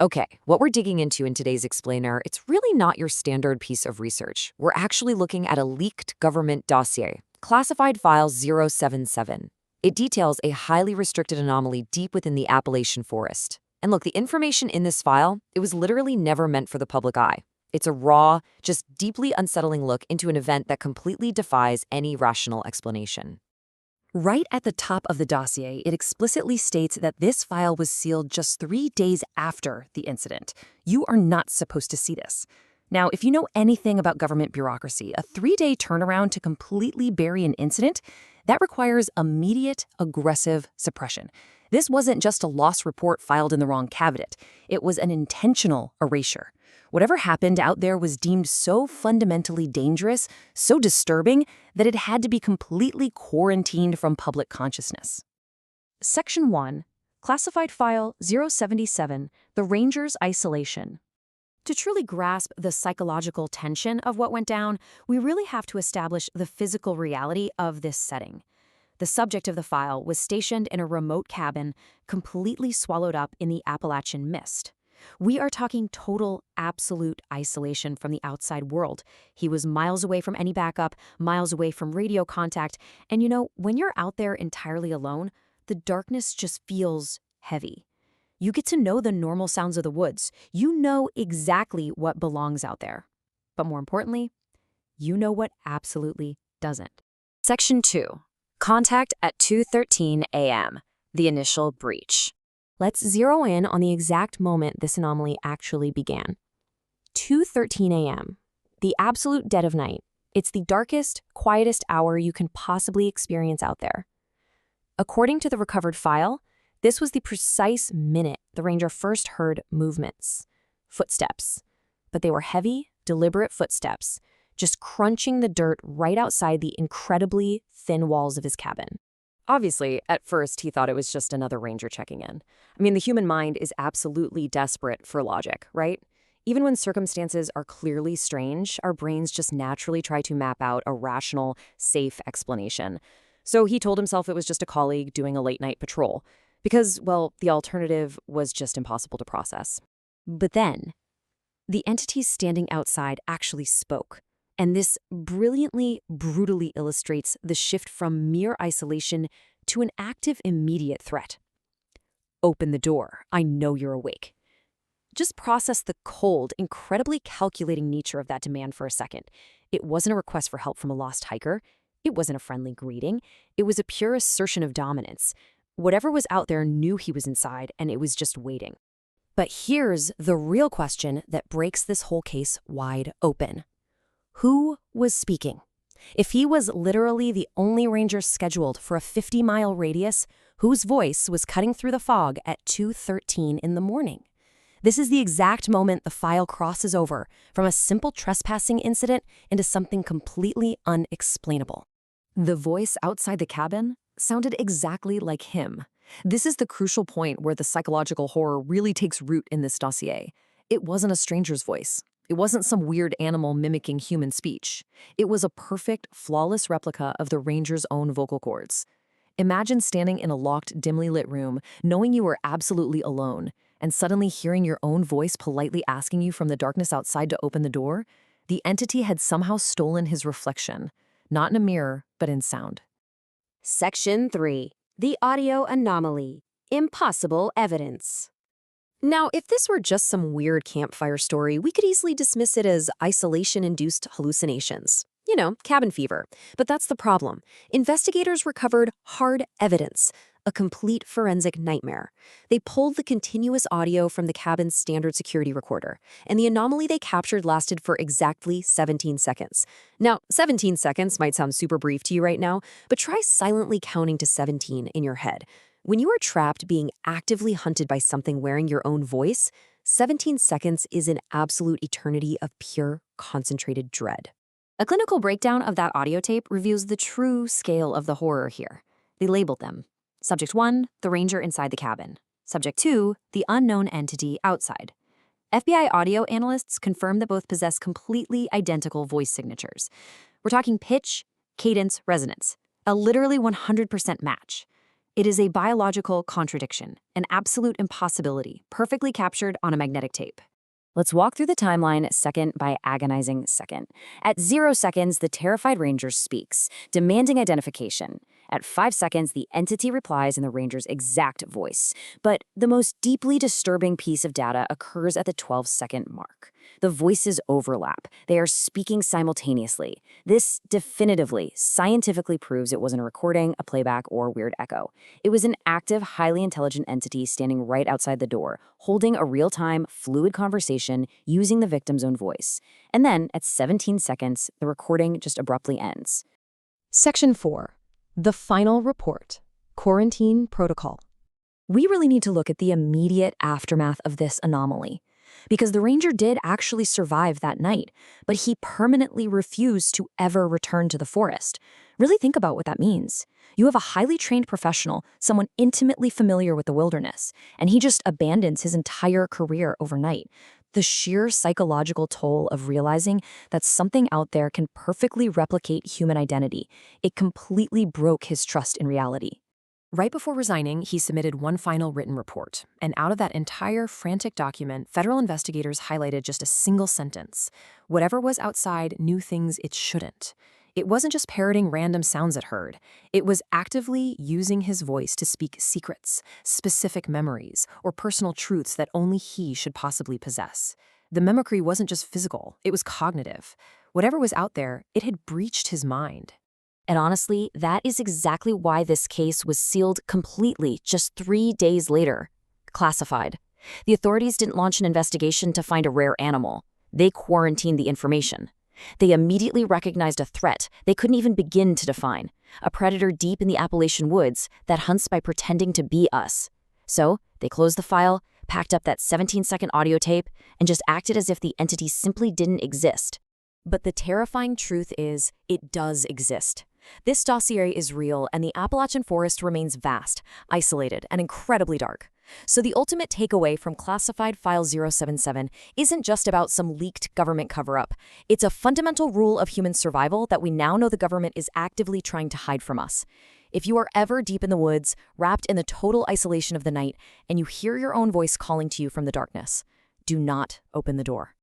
Okay, what we're digging into in today's explainer, it's really not your standard piece of research. We're actually looking at a leaked government dossier, classified file 077. It details a highly restricted anomaly deep within the Appalachian forest. And look, the information in this file, it was literally never meant for the public eye. It's a raw, just deeply unsettling look into an event that completely defies any rational explanation. Right at the top of the dossier, it explicitly states that this file was sealed just 3 days after the incident. You are not supposed to see this. Now, if you know anything about government bureaucracy, a 3-day turnaround to completely bury an incident, that requires immediate, aggressive suppression. This wasn't just a lost report filed in the wrong cabinet. It was an intentional erasure. Whatever happened out there was deemed so fundamentally dangerous, so disturbing, that it had to be completely quarantined from public consciousness. Section 1, Classified File 077, The Ranger's Isolation. To truly grasp the psychological tension of what went down, we really have to establish the physical reality of this setting. The subject of the file was stationed in a remote cabin, completely swallowed up in the Appalachian mist. We are talking total, absolute isolation from the outside world. He was miles away from any backup, miles away from radio contact, and when you're out there entirely alone, the darkness just feels heavy. You get to know the normal sounds of the woods. You know exactly what belongs out there. But more importantly, you know what absolutely doesn't. Section 2. Contact at 2:13 a.m. The initial breach. Let's zero in on the exact moment this anomaly actually began. 2:13 a.m. The absolute dead of night. It's the darkest, quietest hour you can possibly experience out there. According to the recovered file, this was the precise minute the ranger first heard movements. Footsteps. But they were heavy, deliberate footsteps, just crunching the dirt right outside the incredibly thin walls of his cabin. Obviously, at first, he thought it was just another ranger checking in. I mean, the human mind is absolutely desperate for logic, right? Even when circumstances are clearly strange, our brains just naturally try to map out a rational, safe explanation. So he told himself it was just a colleague doing a late-night patrol, because, well, the alternative was just impossible to process. But then, the entity standing outside actually spoke. And this brilliantly, brutally illustrates the shift from mere isolation to an active, immediate threat. Open the door. I know you're awake. Just process the cold, incredibly calculating nature of that demand for a second. It wasn't a request for help from a lost hiker. It wasn't a friendly greeting. It was a pure assertion of dominance. Whatever was out there knew he was inside, and it was just waiting. But here's the real question that breaks this whole case wide open. Who was speaking? If he was literally the only ranger scheduled for a 50-mile radius, whose voice was cutting through the fog at 2:13 in the morning? This is the exact moment the file crosses over from a simple trespassing incident into something completely unexplainable. The voice outside the cabin sounded exactly like him. This is the crucial point where the psychological horror really takes root in this dossier. It wasn't a stranger's voice. It wasn't some weird animal mimicking human speech. It was a perfect, flawless replica of the ranger's own vocal cords. Imagine standing in a locked, dimly lit room, knowing you were absolutely alone, and suddenly hearing your own voice politely asking you from the darkness outside to open the door. The entity had somehow stolen his reflection, not in a mirror, but in sound. Section 3. The Audio Anomaly. Impossible Evidence. Now, if this were just some weird campfire story, we could easily dismiss it as isolation-induced hallucinations. Cabin fever. But that's the problem. Investigators recovered hard evidence, a complete forensic nightmare. They pulled the continuous audio from the cabin's standard security recorder, and the anomaly they captured lasted for exactly 17 seconds. Now, 17 seconds might sound super brief to you right now, but try silently counting to 17 in your head. When you are trapped being actively hunted by something wearing your own voice, 17 seconds is an absolute eternity of pure, concentrated dread. A clinical breakdown of that audio tape reveals the true scale of the horror here. They labeled them. Subject 1, the ranger inside the cabin. Subject 2, the unknown entity outside. FBI audio analysts confirmed that both possess completely identical voice signatures. We're talking pitch, cadence, resonance. A literally 100% match. It is a biological contradiction, an absolute impossibility, perfectly captured on a magnetic tape. Let's walk through the timeline second by agonizing second. At 0 seconds, the terrified ranger speaks, demanding identification. At 5 seconds, the entity replies in the ranger's exact voice. But the most deeply disturbing piece of data occurs at the 12-second mark. The voices overlap. They are speaking simultaneously. This definitively, scientifically proves it wasn't a recording, a playback, or weird echo. It was an active, highly intelligent entity standing right outside the door, holding a real-time, fluid conversation using the victim's own voice. And then, at 17 seconds, the recording just abruptly ends. Section 4. The final report. Quarantine protocol. We really need to look at the immediate aftermath of this anomaly. Because the ranger did actually survive that night, but he permanently refused to ever return to the forest. Really think about what that means. You have a highly trained professional, someone intimately familiar with the wilderness, and he just abandons his entire career overnight. The sheer psychological toll of realizing that something out there can perfectly replicate human identity, it completely broke his trust in reality. Right before resigning, he submitted one final written report, and out of that entire frantic document, federal investigators highlighted just a single sentence. Whatever was outside knew things it shouldn't. It wasn't just parroting random sounds it heard. It was actively using his voice to speak secrets, specific memories, or personal truths that only he should possibly possess. The mimicry wasn't just physical, it was cognitive. Whatever was out there, it had breached his mind. And honestly, that is exactly why this case was sealed completely just 3 days later. Classified. The authorities didn't launch an investigation to find a rare animal. They quarantined the information. They immediately recognized a threat they couldn't even begin to define, a predator deep in the Appalachian woods that hunts by pretending to be us. So they closed the file, packed up that 17-second audio tape, and just acted as if the entity simply didn't exist. But the terrifying truth is, it does exist. This dossier is real, and the Appalachian forest remains vast, isolated, and incredibly dark. So the ultimate takeaway from classified file 077 isn't just about some leaked government cover-up. It's a fundamental rule of human survival that we now know the government is actively trying to hide from us. If you are ever deep in the woods, wrapped in the total isolation of the night, and you hear your own voice calling to you from the darkness, do not open the door.